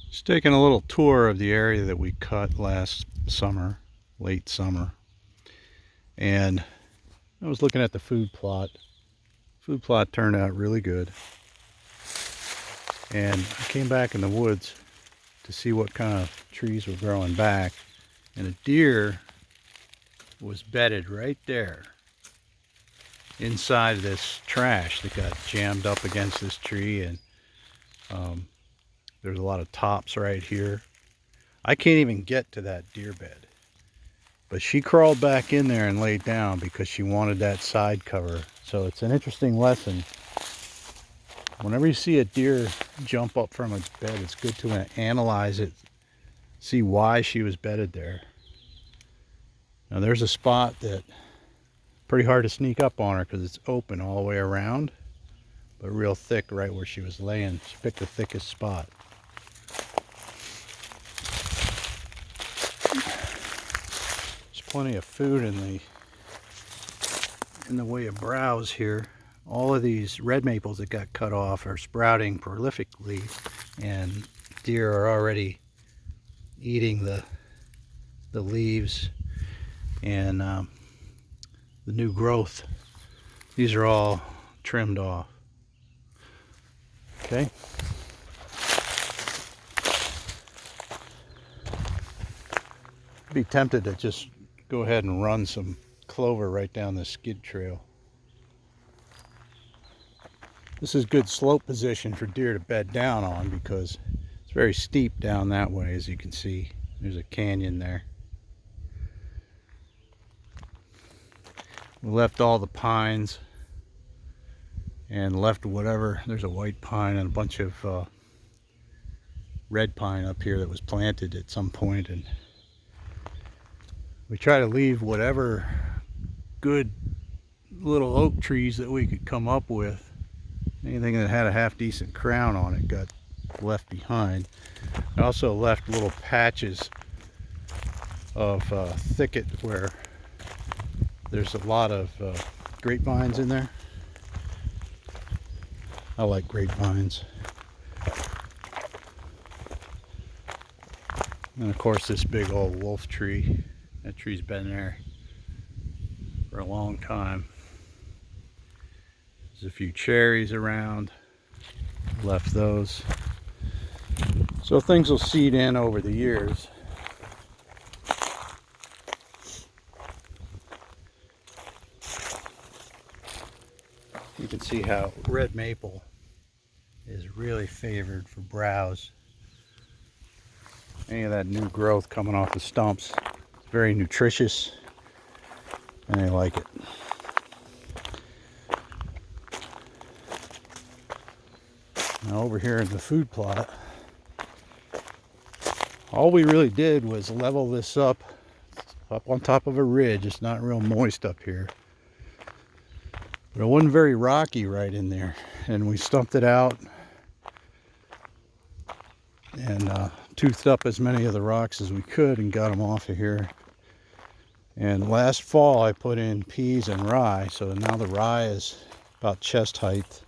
Just taking a little tour of the area that we cut last summer, late summer. And I was looking at the food plot. Food plot turned out really good. And I came back in the woods to see what kind of trees were growing back. And a deer was bedded right there inside this trash that got jammed up against this tree. And there's a lot of tops right here. I can't even get to that deer bed. But she crawled back in there and laid down because she wanted that side cover. So it's an interesting lesson. Whenever you see a deer jump up from its bed, it's good to analyze it, see why she was bedded there. Now there's a spot that pretty hard to sneak up on her because it's open all the way around, but real thick right where she was laying. She picked the thickest spot. There's plenty of food in the way of browse here. All of these red maples that got cut off are sprouting prolifically, and deer are already eating the leaves and the new growth. These are all trimmed off. Okay. I'd be tempted to just go ahead and run some clover right down the skid trail. This is good slope position for deer to bed down on because it's very steep down that way. As you can see, there's a canyon there. We left all the pines and left whatever. There's a white pine and a bunch of red pine up here that was planted at some point, and we try to leave whatever good little oak trees that we could come up with. Anything that had a half decent crown on it got left behind. I also left little patches of thicket where there's a lot of grapevines in there. I like grapevines. And of course this big old wolf tree. That tree's been there for a long time. There's a few cherries around. Left those. So things will seed in over the years. You can see how red maple is really favored for browse. Any of that new growth coming off the stumps, it's very nutritious and they like it. Now over here in the food plot, all we really did was level this up on top of a ridge. It's not real moist up here, but it wasn't very rocky right in there, and we stumped it out and toothed up as many of the rocks as we could and got them off of here. And last fall I put in peas and rye, so now the rye is about chest height.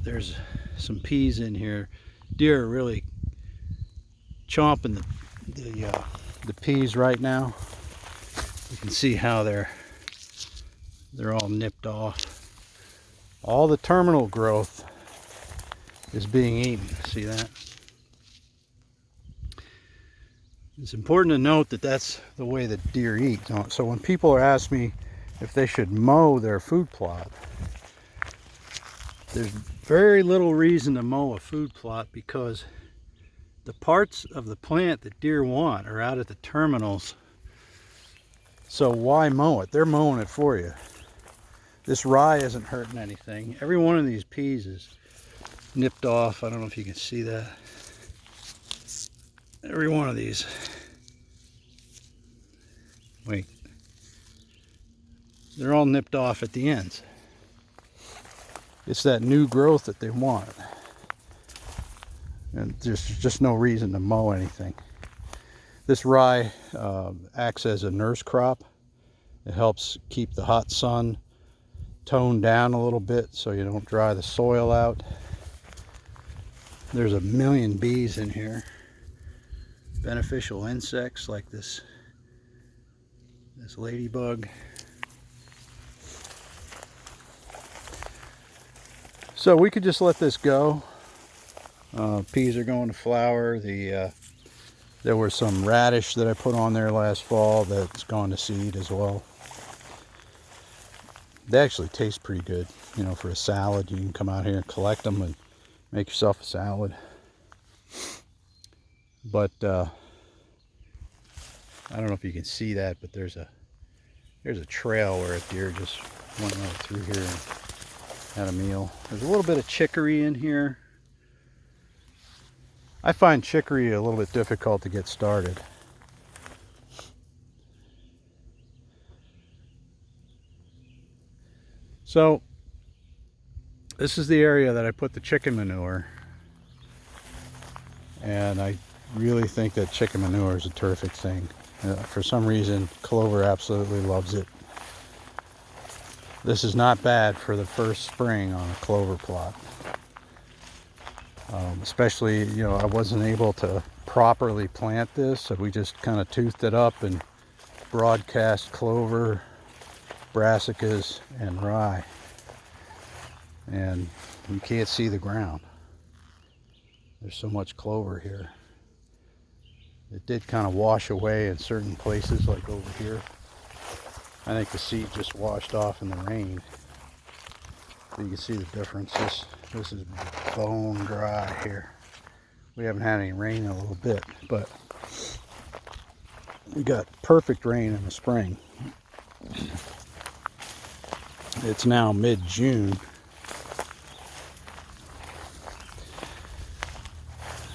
There's some peas in here. Deer are really chomping the peas right now. You can see how they're all nipped off. All the terminal growth is being eaten. See that? It's important to note that that's the way that deer eat. So when people are asking me if they should mow their food plot, there's very little reason to mow a food plot because the parts of the plant that deer want are out at the terminals. So why mow it? They're mowing it for you. This rye isn't hurting anything. Every one of these peas is nipped off. I don't know if you can see that. Every one of these. Wait. They're all nipped off at the ends. It's that new growth that they want. And there's just no reason to mow anything. This rye acts as a nurse crop. It helps keep the hot sun toned down a little bit so you don't dry the soil out. There's a million bees in here. Beneficial insects like this ladybug. So we could just let this go. Peas are going to flower. There was some radish that I put on there last fall that's gone to seed as well. They actually taste pretty good, you know, for a salad. You can come out here and collect them and make yourself a salad. But I don't know if you can see that, but there's a trail where a deer just went right through here and had a meal. There's a little bit of chicory in here. I find chicory a little bit difficult to get started. So this is the area that I put the chicken manure, and I really think that chicken manure is a terrific thing. For some reason, Clover absolutely loves it. This is not bad for the first spring on a clover plot. Especially, you know, I wasn't able to properly plant this, so we just kind of toothed it up and broadcast clover, brassicas, and rye. And you can't see the ground. There's so much clover here. It did kind of wash away in certain places, like over here. I think the seed just washed off in the rain. So you can see the difference. This is bone dry here. We haven't had any rain in a little bit, but we got perfect rain in the spring. It's now mid-June.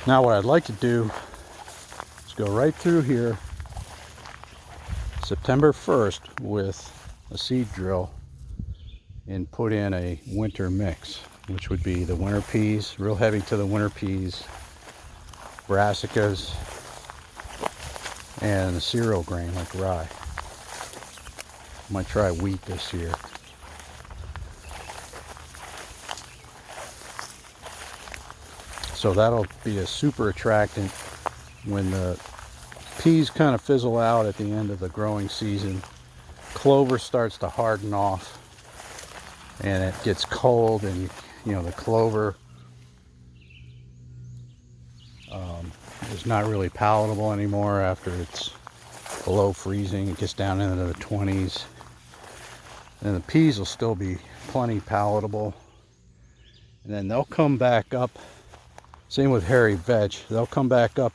Now what I'd like to do is go right through here September 1st with a seed drill and put in a winter mix, which would be the winter peas, real heavy to the winter peas, brassicas, and a cereal grain like rye. Might try wheat this year. So that'll be a super attractant when the peas kind of fizzle out at the end of the growing season. Clover starts to harden off and it gets cold, and you know the clover is not really palatable anymore after it's below freezing. It gets down into the 20s, and the peas will still be plenty palatable, and then they'll come back up. Same with hairy veg. They'll come back up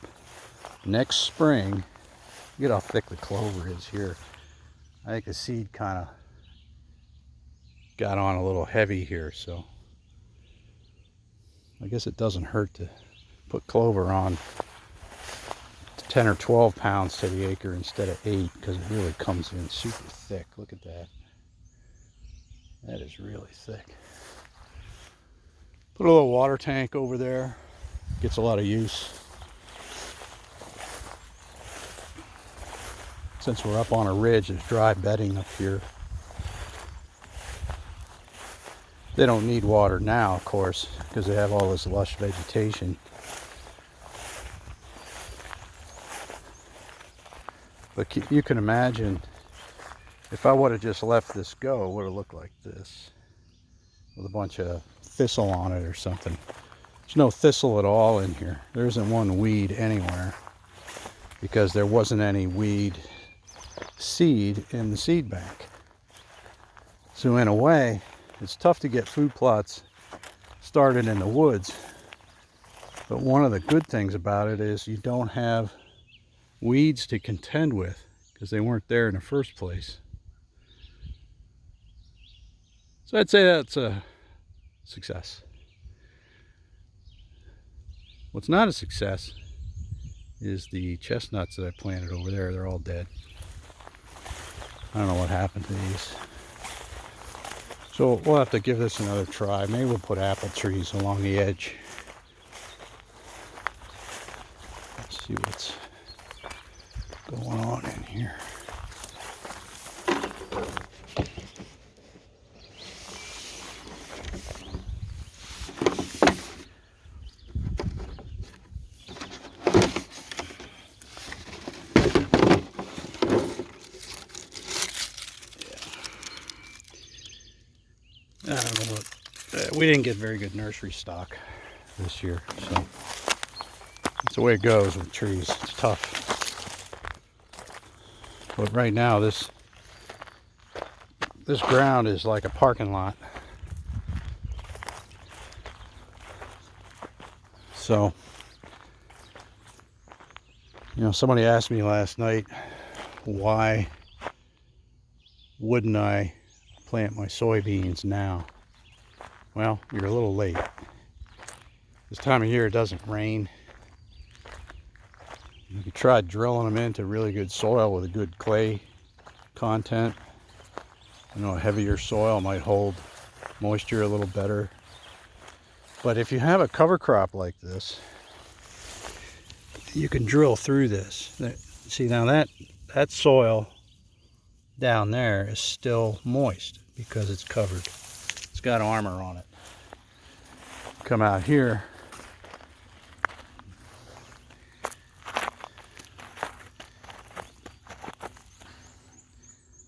next spring. Look at how thick the clover is here. I think the seed kind of got on a little heavy here, so I guess it doesn't hurt to put clover on 10 or 12 pounds to the acre instead of 8, because it really comes in super thick. Look at that. That is really thick. Put a little water tank over there. Gets a lot of use. Since we're up on a ridge, there's dry bedding up here. They don't need water now, of course, because they have all this lush vegetation. But you can imagine, if I would have just left this go, it would have looked like this, with a bunch of thistle on it or something. There's no thistle at all in here. There isn't one weed anywhere, because there wasn't any weed seed in the seed bank. So in a way, it's tough to get food plots started in the woods. But one of the good things about it is you don't have weeds to contend with, because they weren't there in the first place. So I'd say that's a success. What's not a success is the chestnuts that I planted over there. They're all dead. I don't know what happened to these. So we'll have to give this another try. Maybe we'll put apple trees along the edge. Let's see what's going on in here. we didn't get very good nursery stock this year, so that's the way it goes with trees. It's tough. But right now, this ground is like a parking lot. So, you know, somebody asked me last night, why wouldn't I plant my soybeans now? Well, you're a little late. This time of year it doesn't rain. You could try drilling them into really good soil with a good clay content. You know, a heavier soil might hold moisture a little better. But if you have a cover crop like this, you can drill through this. See, now that soil down there is still moist because it's covered. It's got armor on it. Come out here,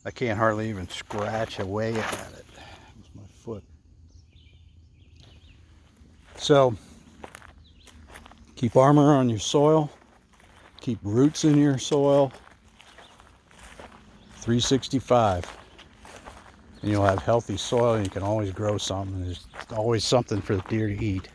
I can't hardly even scratch away at it with my foot. So keep armor on your soil, keep roots in your soil. 365, and you'll have healthy soil, and you can always grow something. There's always something for the deer to eat.